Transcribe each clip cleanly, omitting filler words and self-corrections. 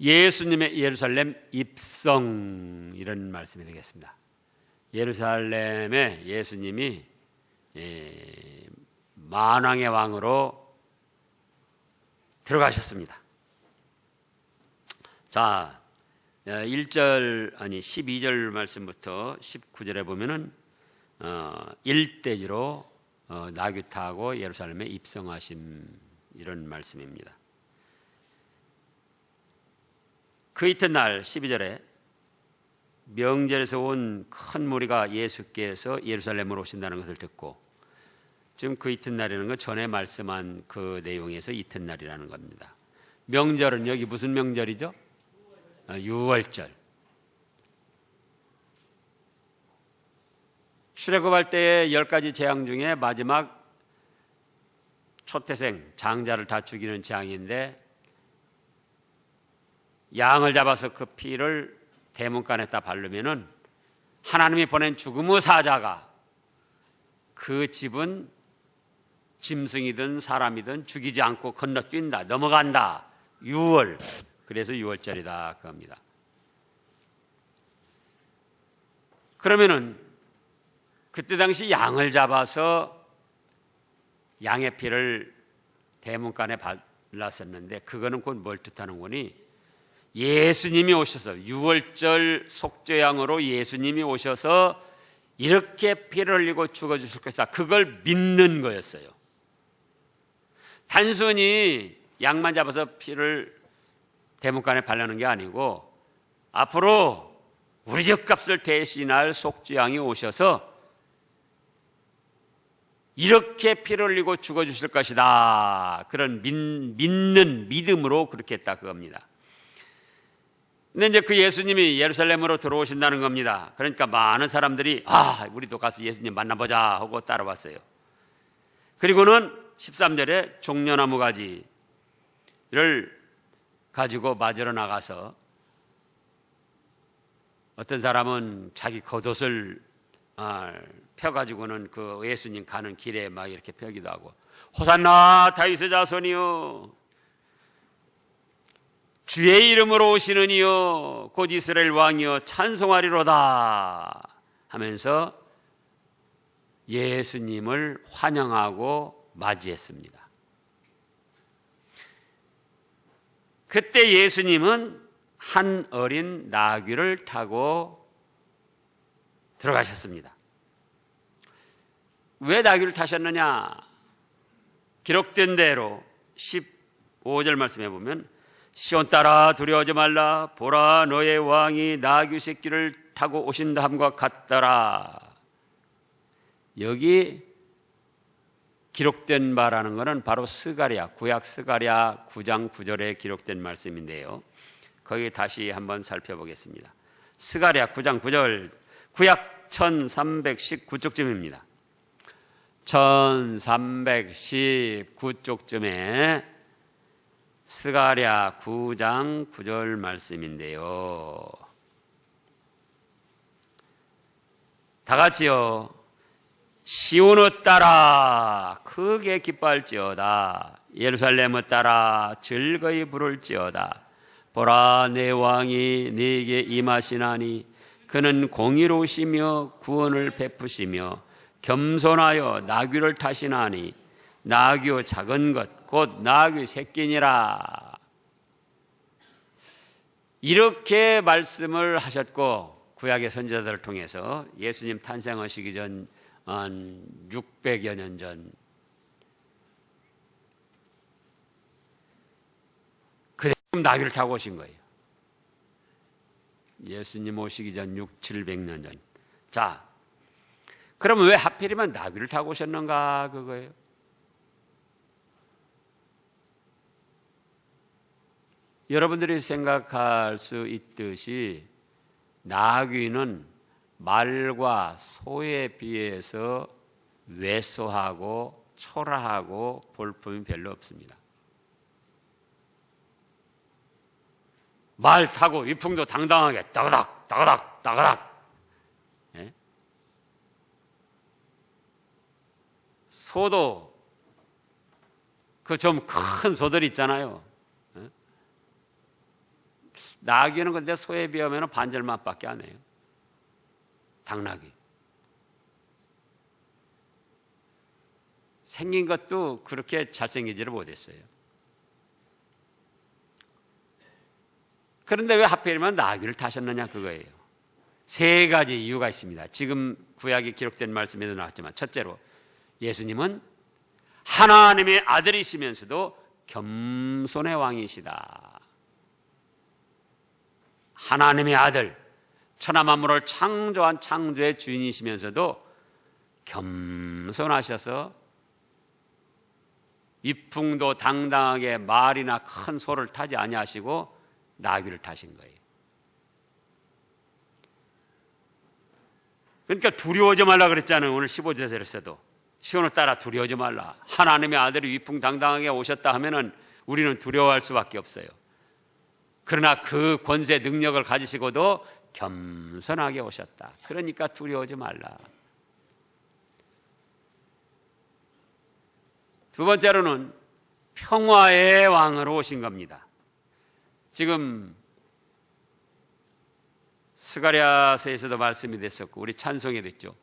예수님의 예루살렘 입성, 이런 말씀이 되겠습니다. 예루살렘에 예수님이 만왕의 왕으로 들어가셨습니다. 자, 12절 말씀부터 19절에 보면은 일대지로 나귀 타고 예루살렘에 입성하심, 이런 말씀입니다. 그 이튿날 12절에 명절에서 온 큰 무리가 예수께서 예루살렘으로 오신다는 것을 듣고, 지금 그 이튿날이라는 건 전에 말씀한 그 내용에서 이튿날이라는 겁니다. 명절은 여기 무슨 명절이죠? 유월절. 출애굽할 때의 10가지 재앙 중에 마지막 초태생, 장자를 다 죽이는 재앙인데, 양을 잡아서 그 피를 대문간에다 바르면은 하나님이 보낸 죽음의 사자가 그 집은 짐승이든 사람이든 죽이지 않고 건너뛴다, 넘어간다. 6월, 그래서 6월절이다 그겁니다. 그러면은 그때 당시 양을 잡아서 양의 피를 대문간에 발랐었는데, 그거는 곧 뭘 뜻하는 거니? 예수님이 오셔서 6월절 속죄양으로 예수님이 오셔서 이렇게 피를 흘리고 죽어주실 것이다, 그걸 믿는 거였어요. 단순히 양만 잡아서 피를 대문간에 바르는 게 아니고, 앞으로 우리 죗값을 대신할 속죄양이 오셔서 이렇게 피를 흘리고 죽어주실 것이다, 그런 믿는 믿음으로 그렇게 했다 그겁니다. 근데 이제 그 예수님이 예루살렘으로 들어오신다는 겁니다. 그러니까 많은 사람들이 우리도 가서 예수님 만나보자 하고 따라왔어요. 그리고는 13절에 종려나무 가지를 가지고 맞으러 나가서 어떤 사람은 자기 겉옷을 펴가지고는 그 예수님 가는 길에 막 이렇게 펴기도 하고, 호산나 다윗의 자손이여, 주의 이름으로 오시는 이여, 곧 이스라엘 왕이여 찬송하리로다 하면서 예수님을 환영하고 맞이했습니다. 그때 예수님은 한 어린 나귀를 타고 들어가셨습니다. 왜 나귀를 타셨느냐? 기록된 대로 15절 말씀해 보면, 시온 딸아 두려워하지 말라, 보라 너의 왕이 나귀 새끼를 타고 오신다 함과 같더라. 여기 기록된 바라는 것은 바로 스가랴, 구약 스가랴 9장 9절에 기록된 말씀인데요, 거기 다시 한번 살펴보겠습니다. 스가랴 9장 9절, 구약 1319쪽쯤입니다. 1319쪽쯤에 스가랴 9장 9절 말씀인데요, 다 같이요. 시온을 따라 크게 기뻐할지어다, 예루살렘을 따라 즐거이 부를지어다. 보라 내 왕이 네게 임하시나니 그는 공의로우시며 구원을 베푸시며 겸손하여 나귀를 타시나니 나귀의 작은 것 곧 나귀 새끼니라. 이렇게 말씀을 하셨고, 구약의 선지자들을 통해서 예수님 탄생하시기 전 600여 년 전, 그때 나귀를 타고 오신 거예요. 예수님 오시기 전 700년 전. 자, 그러면 왜 하필이면 나귀를 타고 오셨는가 그거예요. 여러분들이 생각할 수 있듯이 나귀는 말과 소에 비해서 왜소하고 초라하고 볼품이 별로 없습니다. 말 타고 위풍도 당당하게 따그닥 따그닥 따그닥. 예? 소도 그 좀 큰 소들 있잖아요. 예? 나귀는 근데 소에 비하면 반절맛밖에 안 해요. 당나귀. 생긴 것도 그렇게 잘생기지를 못했어요. 그런데 왜 하필이면 나귀를 타셨느냐 그거예요. 세 가지 이유가 있습니다. 지금 구약에 기록된 말씀에도 나왔지만, 첫째로 예수님은 하나님의 아들이시면서도 겸손의 왕이시다. 하나님의 아들, 천하 만물을 창조한 창조의 주인이시면서도 겸손하셔서 위풍도 당당하게 말이나 큰 소를 타지 아니하시고 나귀를 타신 거예요. 그러니까 두려워하지 말라 그랬잖아요. 오늘 15절에서도 시온을 따라 두려워하지 말라. 하나님의 아들이 위풍당당하게 오셨다 하면은 우리는 두려워할 수밖에 없어요. 그러나 그 권세 능력을 가지시고도 겸손하게 오셨다. 그러니까 두려워하지 말라. 두 번째로는 평화의 왕으로 오신 겁니다. 지금 스가랴서에서도 말씀이 됐었고 우리 찬송에 됐죠.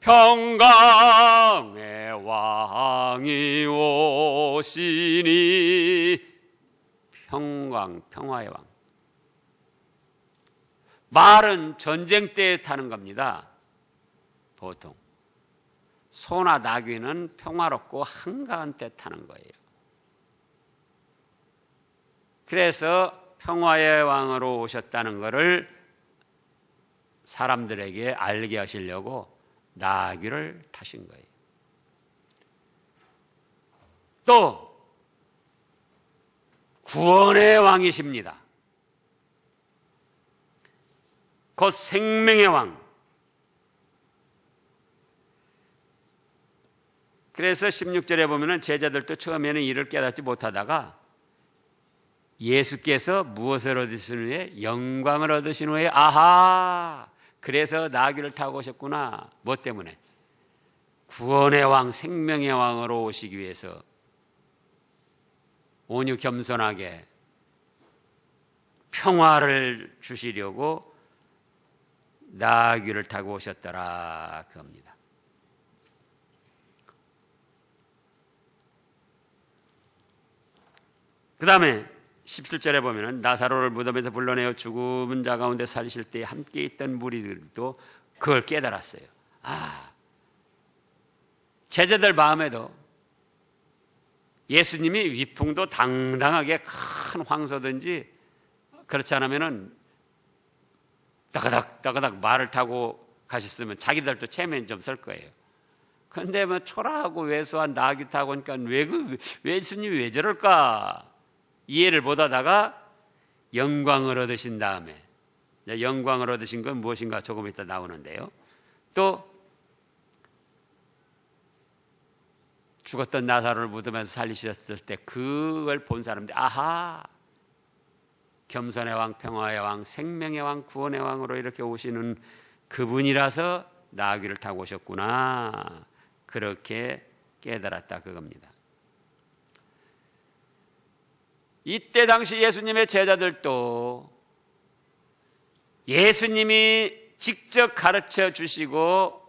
평강의 왕이 오시니. 평강, 평화의 왕. 말은 전쟁 때 타는 겁니다. 보통 소나 나귀는 평화롭고 한가한 때 타는 거예요. 그래서 평화의 왕으로 오셨다는 것을 사람들에게 알게 하시려고 나귀를 타신 거예요. 또 구원의 왕이십니다. 곧 생명의 왕. 그래서 16절에 보면은 제자들도 처음에는 이를 깨닫지 못하다가 예수께서 무엇을 얻으신 후에? 영광을 얻으신 후에 아하! 그래서 나귀를 타고 오셨구나. 뭐 때문에? 구원의 왕, 생명의 왕으로 오시기 위해서 온유 겸손하게 평화를 주시려고 나귀를 타고 오셨더라 그겁니다. 그 다음에 17절에 보면 나사로를 무덤에서 불러내어 죽은 자 가운데 살리실 때 함께 있던 무리들도 그걸 깨달았어요. 제자들 마음에도 예수님이 위풍도 당당하게 큰 황소든지 그렇지 않으면은 따가닥 말을 타고 가셨으면 자기들도 체면 좀 쓸 거예요. 그런데 뭐 초라하고 왜소한 나귀 타고 오니까 왜 예수님이 왜 저럴까 이해를 못하다가 영광을 얻으신 다음에, 영광을 얻으신 건 무엇인가 조금 이따 나오는데요. 또 죽었던 나사로를 무덤에서 살리셨을 때 그걸 본 사람들이 아하, 겸손의 왕, 평화의 왕, 생명의 왕, 구원의 왕으로 이렇게 오시는 그분이라서 나귀를 타고 오셨구나, 그렇게 깨달았다 그겁니다. 이때 당시 예수님의 제자들도 예수님이 직접 가르쳐 주시고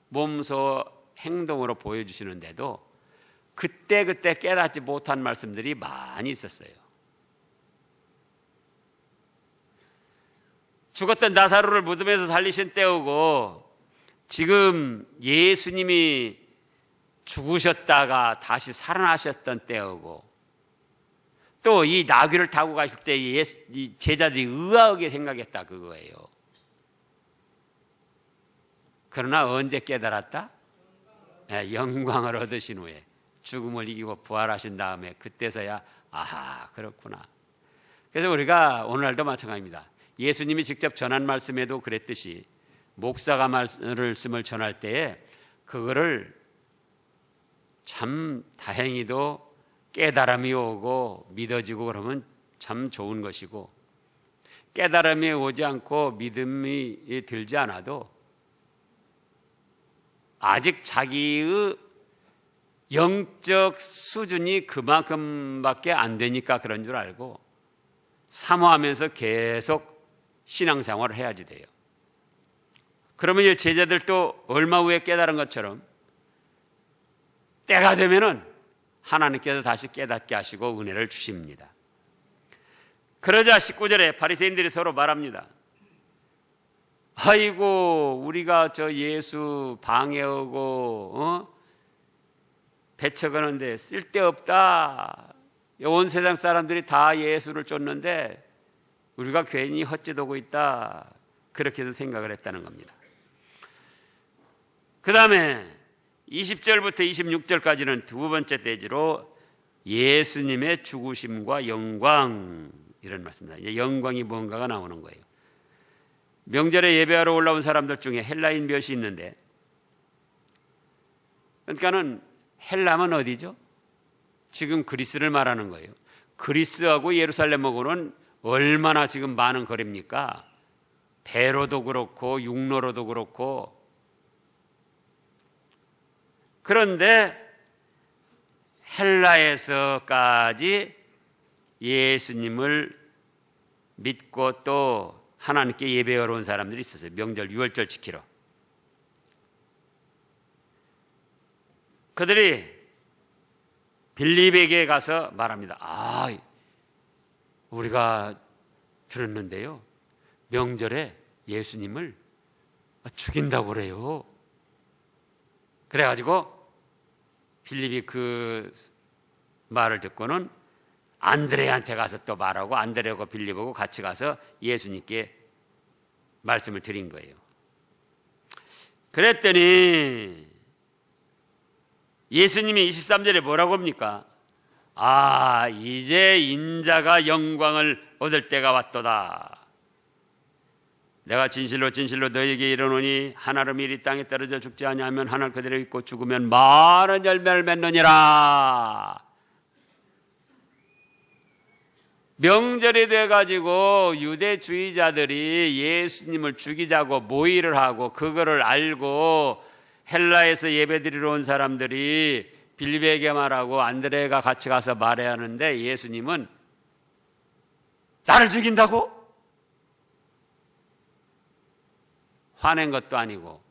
몸소 행동으로 보여주시는데도 그때 깨닫지 못한 말씀들이 많이 있었어요. 죽었던 나사로를 무덤에서 살리신 때우고 지금 예수님이 죽으셨다가 다시 살아나셨던 때우고 또 이 나귀를 타고 가실 때 이 제자들이 의아하게 생각했다 그거예요. 그러나 언제 깨달았다? 영광을 얻으신 후에 죽음을 이기고 부활하신 다음에 그때서야 아하 그렇구나. 그래서 우리가 오늘날도 마찬가지입니다. 예수님이 직접 전한 말씀에도 그랬듯이 목사가 말씀을 전할 때에 그거를 참 다행히도 깨달음이 오고 믿어지고 그러면 참 좋은 것이고, 깨달음이 오지 않고 믿음이 들지 않아도 아직 자기의 영적 수준이 그만큼밖에 안 되니까 그런 줄 알고 사모하면서 계속 신앙생활을 해야지 돼요. 그러면 이제 제자들도 얼마 후에 깨달은 것처럼 때가 되면은 하나님께서 다시 깨닫게 하시고 은혜를 주십니다. 그러자 19절에 바리새인들이 서로 말합니다. 아이고, 우리가 저 예수 방해하고 배척하는데 쓸데없다. 온 세상 사람들이 다 예수를 쫓는데 우리가 괜히 헛짓하고 있다. 그렇게도 생각을 했다는 겁니다. 그 다음에 20절부터 26절까지는 두 번째 대지로 예수님의 죽으심과 영광, 이런 말씀입니다. 이제 영광이 뭔가가 나오는 거예요. 명절에 예배하러 올라온 사람들 중에 헬라인 몇이 있는데, 그러니까는 헬라면 어디죠? 지금 그리스를 말하는 거예요. 그리스하고 예루살렘하고는 얼마나 지금 많은 거리입니까? 배로도 그렇고 육로로도 그렇고. 그런데 헬라에서까지 예수님을 믿고 또 하나님께 예배하러 온 사람들이 있었어요. 명절 유월절 지키러. 그들이 빌립에게 가서 말합니다. 우리가 들었는데요, 명절에 예수님을 죽인다고 그래요. 그래가지고 빌립이 그 말을 듣고는 안드레한테 가서 또 말하고, 안드레하고 빌립하고 같이 가서 예수님께 말씀을 드린 거예요. 그랬더니 예수님이 23절에 뭐라고 합니까? 이제 인자가 영광을 얻을 때가 왔도다. 내가 진실로 진실로 너희에게 이르노니 한 알음 일이 땅에 떨어져 죽지 아니하면 한 알 그대로 있고 죽으면 많은 열매를 맺느니라. 명절이 돼가지고 유대주의자들이 예수님을 죽이자고 모의를 하고, 그거를 알고 헬라에서 예배드리러 온 사람들이 빌립에게 말하고 안드레가 같이 가서 말해야 하는데, 예수님은 나를 죽인다고? 화낸 것도 아니고,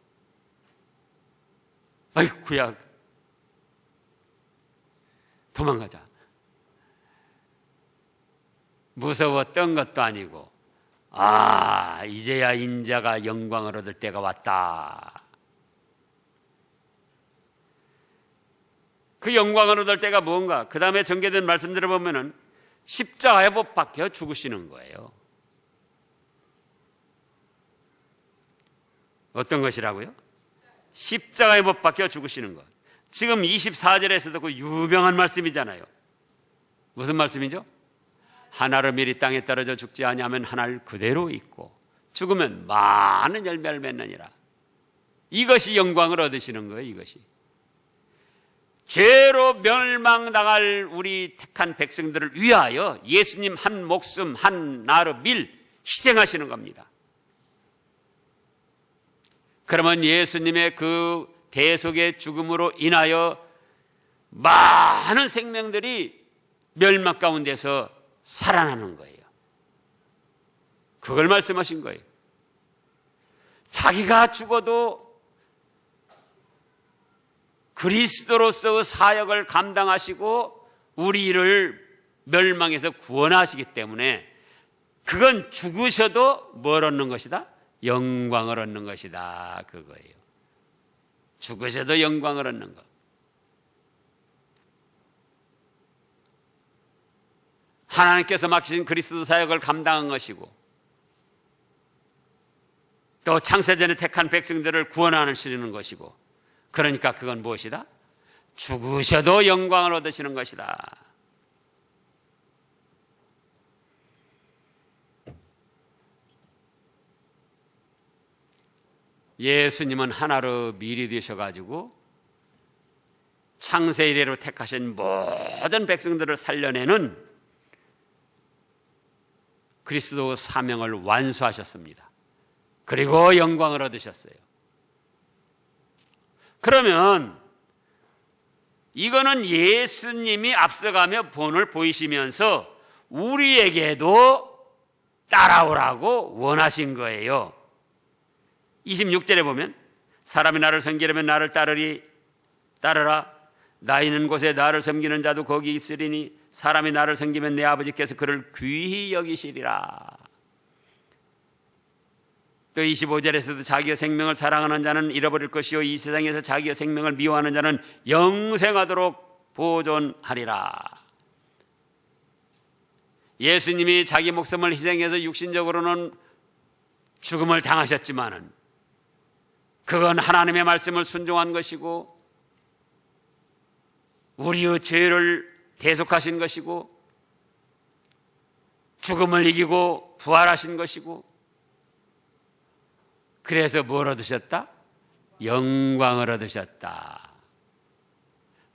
아이쿠야, 도망가자. 무서웠던 것도 아니고, 이제야 인자가 영광을 얻을 때가 왔다. 그 영광을 얻을 때가 뭔가? 그 다음에 전개된 말씀들을 보면은 십자가에 못 박혀 죽으시는 거예요. 어떤 것이라고요? 십자가에 못 박혀 죽으시는 것. 지금 24절에서도 그 유명한 말씀이잖아요. 무슨 말씀이죠? 한 알음 일이 땅에 떨어져 죽지 아니하면 한 알 그대로 있고 죽으면 많은 열매를 맺느니라. 이것이 영광을 얻으시는 거예요. 이것이 죄로 멸망당할 우리 택한 백성들을 위하여 예수님 한 목숨 한 나루 밀 희생하시는 겁니다. 그러면 예수님의 그 대속의 죽음으로 인하여 많은 생명들이 멸망 가운데서 살아나는 거예요. 그걸 말씀하신 거예요. 자기가 죽어도 그리스도로서의 사역을 감당하시고 우리를 멸망에서 구원하시기 때문에 그건 죽으셔도 뭘 얻는 것이다? 영광을 얻는 것이다. 그거예요. 죽으셔도 영광을 얻는 것. 하나님께서 맡기신 그리스도 사역을 감당한 것이고, 또 창세전에 택한 백성들을 구원하시는 것이고, 그러니까 그건 무엇이다? 죽으셔도 영광을 얻으시는 것이다. 예수님은 하나로 미리 되셔가지고 창세 이래로 택하신 모든 백성들을 살려내는 그리스도 사명을 완수하셨습니다. 그리고 영광을 얻으셨어요. 그러면 이거는 예수님이 앞서가며 본을 보이시면서 우리에게도 따라오라고 원하신 거예요. 26절에 보면 사람이 나를 섬기려면 나를 따르라. 나 있는 곳에 나를 섬기는 자도 거기 있으리니 사람이 나를 섬기면 내 아버지께서 그를 귀히 여기시리라. 또 25절에서도 자기의 생명을 사랑하는 자는 잃어버릴 것이요 이 세상에서 자기의 생명을 미워하는 자는 영생하도록 보존하리라. 예수님이 자기 목숨을 희생해서 육신적으로는 죽음을 당하셨지만은 그건 하나님의 말씀을 순종한 것이고 우리의 죄를 대속하신 것이고 죽음을 이기고 부활하신 것이고 그래서 뭘 얻으셨다? 영광을 얻으셨다.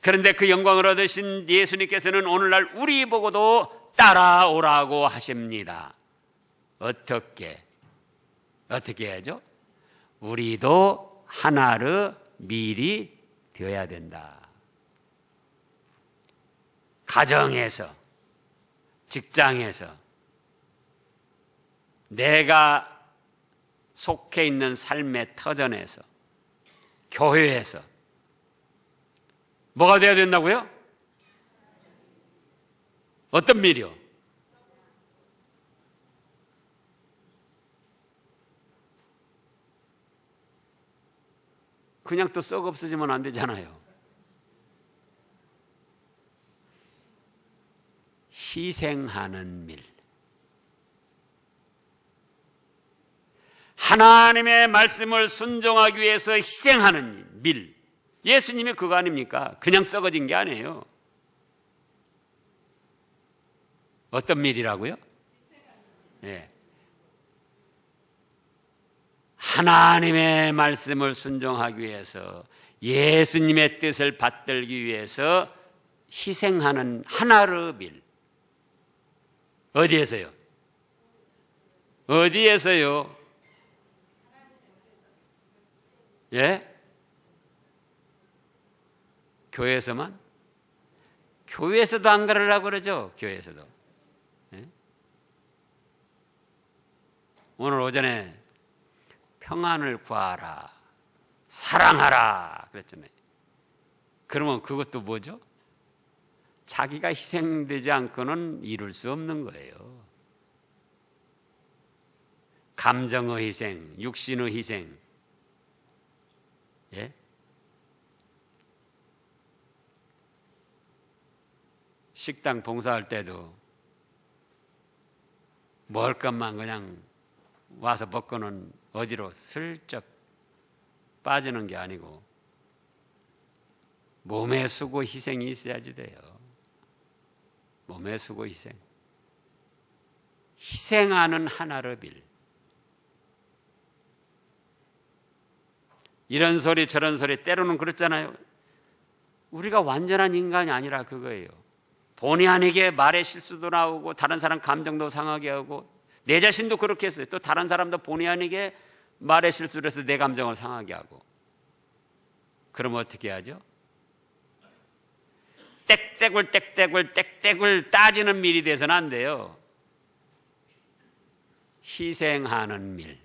그런데 그 영광을 얻으신 예수님께서는 오늘날 우리 보고도 따라오라고 하십니다. 어떻게 해야죠? 우리도 하나의 밀이 되어야 된다. 가정에서, 직장에서, 내가 속해 있는 삶의 터전에서, 교회에서 뭐가 되어야 된다고요? 어떤 밀이요? 그냥 또 썩 없어지면 안 되잖아요. 희생하는 밀. 하나님의 말씀을 순종하기 위해서 희생하는 밀. 예수님이 그거 아닙니까? 그냥 썩어진 게 아니에요. 어떤 밀이라고요? 네. 하나님의 말씀을 순종하기 위해서 예수님의 뜻을 받들기 위해서 희생하는 하나의 밀. 어디에서요? 어디에서요? 예? 교회에서만? 교회에서도 안 그러려고 그러죠. 교회에서도. 예? 오늘 오전에 평안을 구하라, 사랑하라 그랬잖아요. 그러면 그것도 뭐죠? 자기가 희생되지 않고는 이룰 수 없는 거예요. 감정의 희생, 육신의 희생. 예? 식당 봉사할 때도 먹을 것만 그냥 와서 먹고는 어디로 슬쩍 빠지는 게 아니고 몸의 수고 희생이 있어야지 돼요. 몸의 수고 희생. 희생하는 하나의 밀. 이런 소리 저런 소리 때로는 그렇잖아요. 우리가 완전한 인간이 아니라 그거예요. 본의 아니게 말에 실수도 나오고 다른 사람 감정도 상하게 하고 내 자신도 그렇게 했어요. 또 다른 사람도 본의 아니게 말에 실수를 해서 내 감정을 상하게 하고. 그럼 어떻게 하죠? 땡땡을 따지는 밀이 돼서는 안 돼요. 희생하는 밀.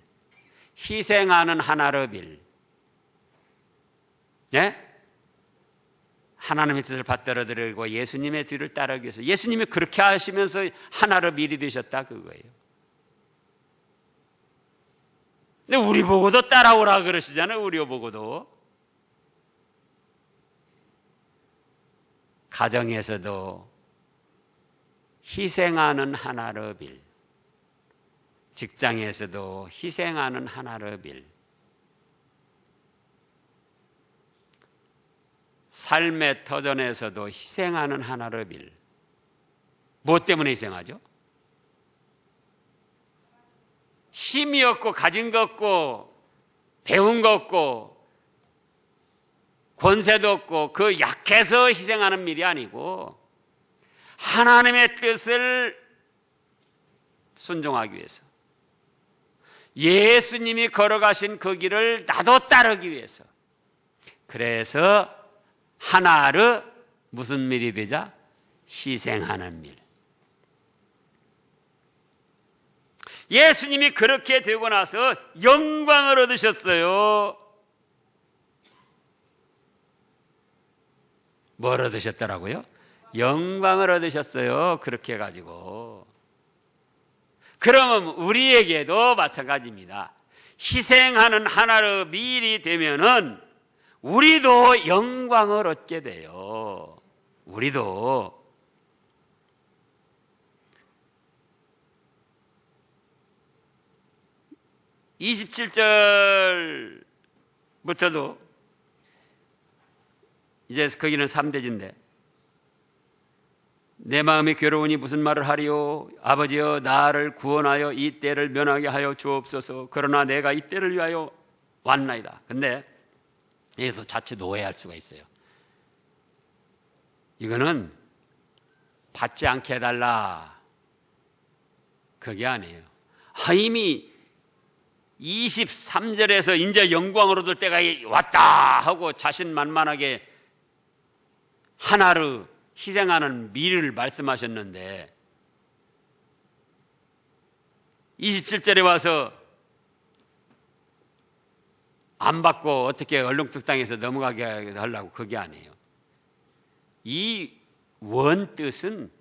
희생하는 하나의 밀. 예? 하나님의 뜻을 받들어들이고 예수님의 뒤를 따르기 위해서 예수님이 그렇게 하시면서 하나의 밀이 되셨다 그거예요. 근데 우리 보고도 따라오라 그러시잖아요. 우리 보고도. 가정에서도 희생하는 하나의 밀. 직장에서도 희생하는 하나의 밀. 삶의 터전에서도 희생하는 하나의 밀. 무엇 때문에 희생하죠? 힘이 없고 가진 것 없고 배운 것 없고 권세도 없고 그 약해서 희생하는 밀이 아니고 하나님의 뜻을 순종하기 위해서 예수님이 걸어가신 그 길을 나도 따르기 위해서 그래서 하나를 무슨 밀이 되자? 희생하는 밀. 예수님이 그렇게 되고 나서 영광을 얻으셨어요. 뭘 얻으셨더라고요? 영광을 얻으셨어요. 그렇게 해가지고. 그러면 우리에게도 마찬가지입니다. 희생하는 하나의 미일이 되면은 우리도 영광을 얻게 돼요. 우리도. (27절부터도) 이제 거기는 3대지인데, 내 마음이 괴로우니 무슨 말을 하리요? 아버지여, 나를 구원하여 이 때를 면하게 하여 주옵소서. 그러나 내가 이 때를 위하여 왔나이다. 근데 여기서 자칫 오해할 수가 있어요. 이거는 받지 않게 해달라, 그게 아니에요. 이미 23절에서 이제 영광을 얻을 때가 왔다 하고 자신만만하게 하나를 희생하는 미를 말씀하셨는데, 27절에 와서 안 받고 어떻게 얼렁뚱땅해서 넘어가게 하려고, 그게 아니에요. 이 원뜻은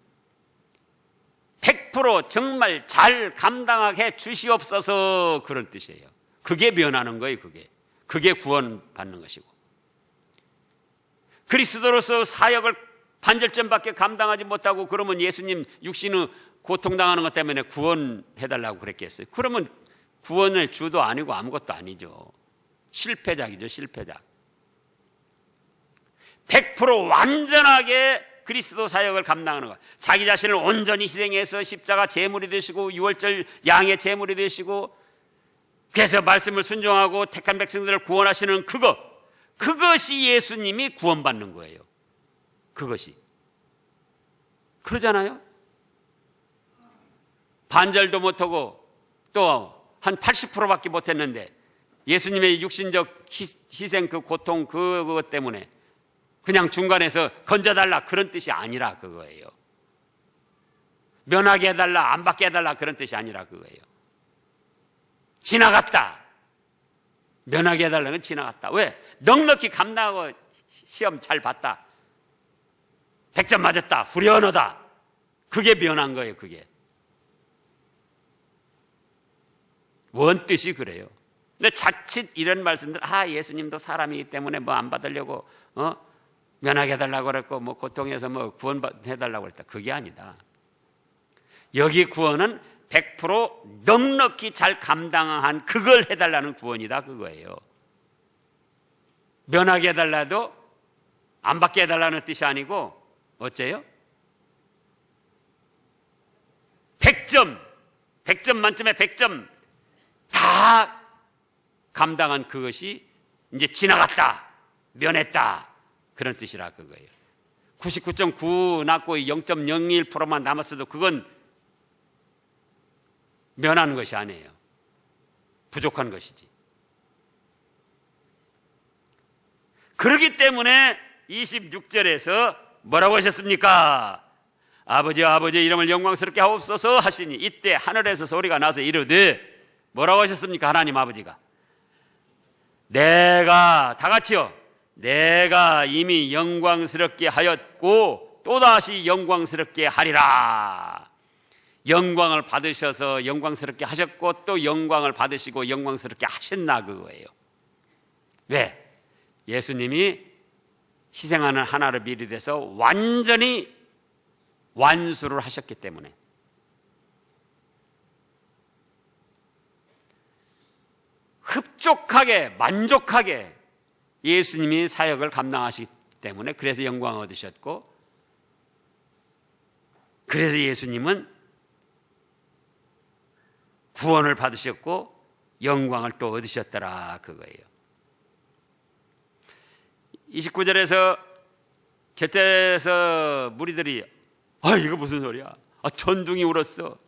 100% 정말 잘 감당하게 주시옵소서, 그런 뜻이에요. 그게 면하는 거예요. 그게 구원받는 것이고, 그리스도로서 사역을 반절점밖에 감당하지 못하고 그러면 예수님 육신의 고통당하는 것 때문에 구원해달라고 그랬겠어요? 그러면 구원의 주도 아니고 아무것도 아니죠. 실패작이죠, 실패작. 100% 완전하게 그리스도 사역을 감당하는 것, 자기 자신을 온전히 희생해서 십자가 제물이 되시고 유월절 양의 제물이 되시고, 그래서 말씀을 순종하고 택한 백성들을 구원하시는 그것이 예수님이 구원받는 거예요. 그것이. 그러잖아요? 반절도 못하고 또 한 80%밖에 못했는데 예수님의 육신적 희생, 그 고통, 그것 때문에 그냥 중간에서 건져달라, 그런 뜻이 아니라 그거예요. 면하게 해달라, 안 받게 해달라, 그런 뜻이 아니라 그거예요. 지나갔다. 면하게 해달라는 건 지나갔다. 왜? 넉넉히 감당하고 시험 잘 봤다. 100점 맞았다. 후련하다. 그게 면한 거예요, 그게. 원뜻이 그래요. 근데 자칫 이런 말씀들, 예수님도 사람이기 때문에 뭐 안 받으려고, 면하게 해달라고 그랬고, 뭐 고통해서 뭐 구원해달라고 그랬다. 그게 아니다. 여기 구원은 100% 넉넉히 잘 감당한 그걸 해달라는 구원이다, 그거예요. 면하게 해달라도 안 받게 해달라는 뜻이 아니고, 어째요? 100점 만점에 100점 다 감당한 그것이 이제 지나갔다, 면했다, 그런 뜻이라 그거예요. 99.9 낳고 0.01%만 남았어도 그건 면하는 것이 아니에요. 부족한 것이지. 그렇기 때문에 26절에서 뭐라고 하셨습니까? 아버지 이름을 영광스럽게 하옵소서 하시니 이때 하늘에서 소리가 나서 이르되, 뭐라고 하셨습니까? 하나님 아버지가 내가, 다 같이요, 내가 이미 영광스럽게 하였고 또다시 영광스럽게 하리라. 영광을 받으셔서 영광스럽게 하셨고 또 영광을 받으시고 영광스럽게 하셨나, 그거예요. 왜? 예수님이 희생하는 하나를 미리 돼서 완전히 완수를 하셨기 때문에. 흡족하게, 만족하게 예수님이 사역을 감당하시기 때문에, 그래서 영광을 얻으셨고, 그래서 예수님은 구원을 받으셨고 영광을 또 얻으셨더라, 그거예요. 29절에서 곁에서 무리들이 이거 무슨 소리야? 천둥이 울었어.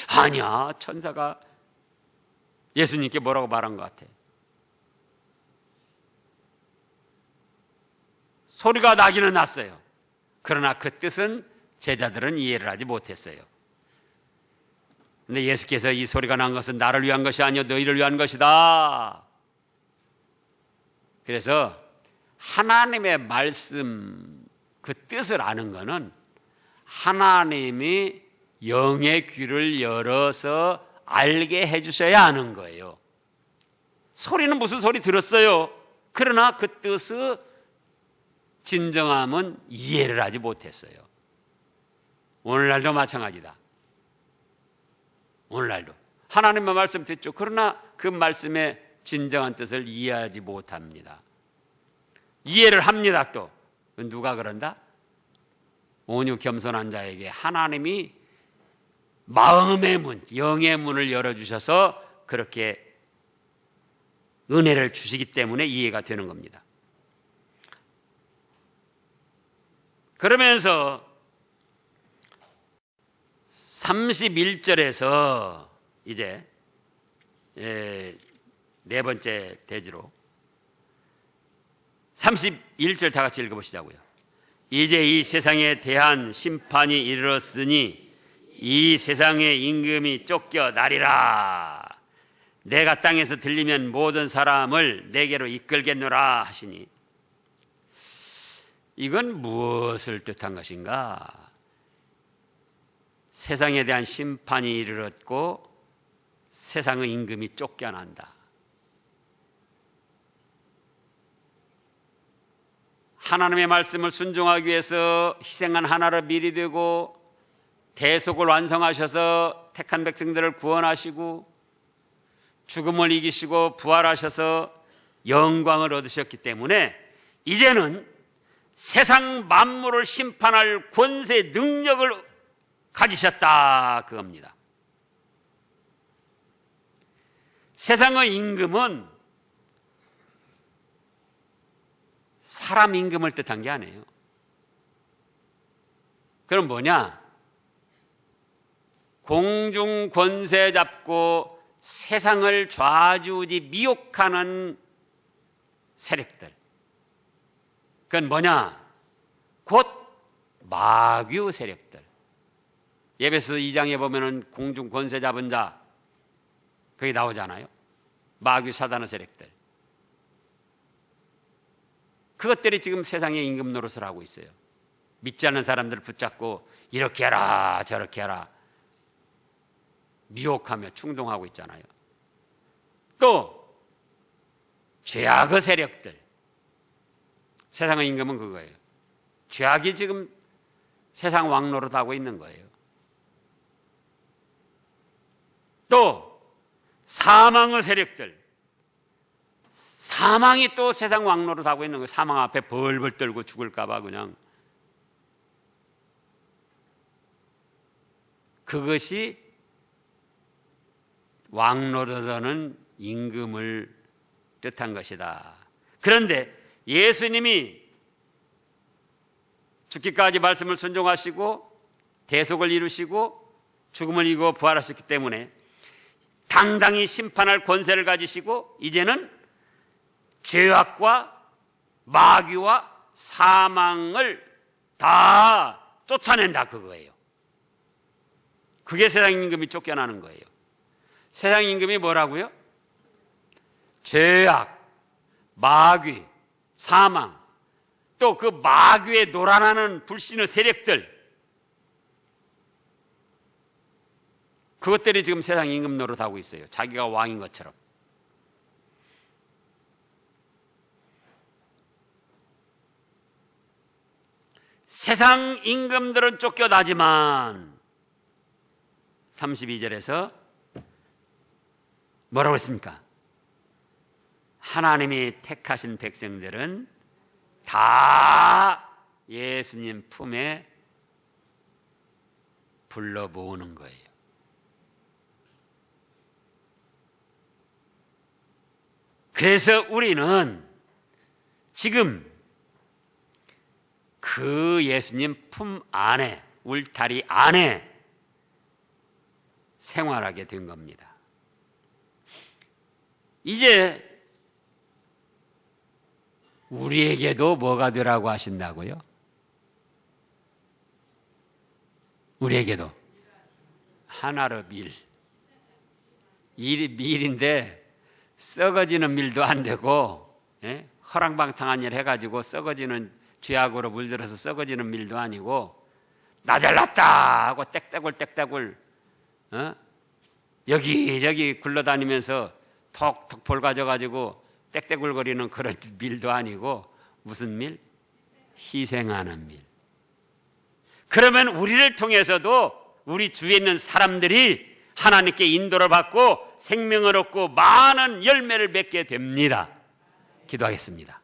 아니야, 천사가 예수님께 뭐라고 말한 것 같아. 소리가 나기는 났어요. 그러나 그 뜻은 제자들은 이해를 하지 못했어요. 근데 예수께서 이 소리가 난 것은 나를 위한 것이 아니요 너희를 위한 것이다. 그래서 하나님의 말씀 그 뜻을 아는 것은 하나님이 영의 귀를 열어서 알게 해주셔야 하는 거예요. 소리는 무슨 소리 들었어요. 그러나 그 뜻의 진정함은 이해를 하지 못했어요. 오늘날도 마찬가지다. 오늘날도 하나님의 말씀 듣죠. 그러나 그 말씀의 진정한 뜻을 이해하지 못합니다. 이해를 합니다. 또 누가 그런다? 온유 겸손한 자에게 하나님이 마음의 문, 영의 문을 열어주셔서 그렇게 은혜를 주시기 때문에 이해가 되는 겁니다. 그러면서 31절에서 이제 네 번째 대지로 31절 다 같이 읽어보시자고요. 이제 이 세상에 대한 심판이 이르렀으니 이 세상의 임금이 쫓겨나리라. 내가 땅에서 들리면 모든 사람을 내게로 이끌겠노라 하시니 이건 무엇을 뜻한 것인가? 세상에 대한 심판이 이르렀고 세상의 임금이 쫓겨난다. 하나님의 말씀을 순종하기 위해서 희생한 하나로 미리 되고 대속을 완성하셔서 택한 백성들을 구원하시고 죽음을 이기시고 부활하셔서 영광을 얻으셨기 때문에 이제는 세상 만물을 심판할 권세 능력을 가지셨다 그겁니다. 세상의 임금은 사람 임금을 뜻한 게 아니에요. 그럼 뭐냐? 공중 권세 잡고 세상을 좌지우지 미혹하는 세력들. 그건 뭐냐? 곧 마귀 세력들. 에베소 2장에 보면은 공중 권세 잡은 자 거기 나오잖아요. 마귀 사단의 세력들. 그것들이 지금 세상의 임금 노릇을 하고 있어요. 믿지 않는 사람들을 붙잡고 이렇게 해라 저렇게 해라 미혹하며 충동하고 있잖아요. 또 죄악의 세력들. 세상의 임금은 그거예요. 죄악이 지금 세상 왕노릇 하고 있는 거예요. 또 사망의 세력들. 사망이 또 세상 왕노릇 하고 있는 거예요. 사망 앞에 벌벌 떨고 죽을까 봐 그냥. 그것이 왕노릇하는 임금을 뜻한 것이다. 그런데 예수님이 죽기까지 말씀을 순종하시고 대속을 이루시고 죽음을 이기고 부활하셨기 때문에 당당히 심판할 권세를 가지시고 이제는 죄악과 마귀와 사망을 다 쫓아낸다 그거예요. 그게 세상 임금이 쫓겨나는 거예요. 세상 임금이 뭐라고요? 죄악, 마귀, 사망, 또 그 마귀에 놀아나는 불신의 세력들, 그것들이 지금 세상 임금 노릇하고 있어요. 자기가 왕인 것처럼. 세상 임금들은 쫓겨나지만 32절에서 뭐라고 했습니까? 하나님이 택하신 백성들은 다 예수님 품에 불러 모으는 거예요. 그래서 우리는 지금 그 예수님 품 안에, 울타리 안에 생활하게 된 겁니다. 이제 우리에게도 뭐가 되라고 하신다고요? 우리에게도 하나로 밀. 밀인데 썩어지는 밀도 안 되고, 예? 허랑방탕한 일 해가지고 썩어지는 죄악으로 물들어서 썩어지는 밀도 아니고, 나 잘났다 하고 땡떼굴 여기저기 굴러다니면서 톡톡 볼 가져가지고 땡떼굴거리는 그런 밀도 아니고, 무슨 밀? 희생하는 밀. 그러면 우리를 통해서도 우리 주위에 있는 사람들이 하나님께 인도를 받고 생명을 얻고 많은 열매를 맺게 됩니다. 기도하겠습니다.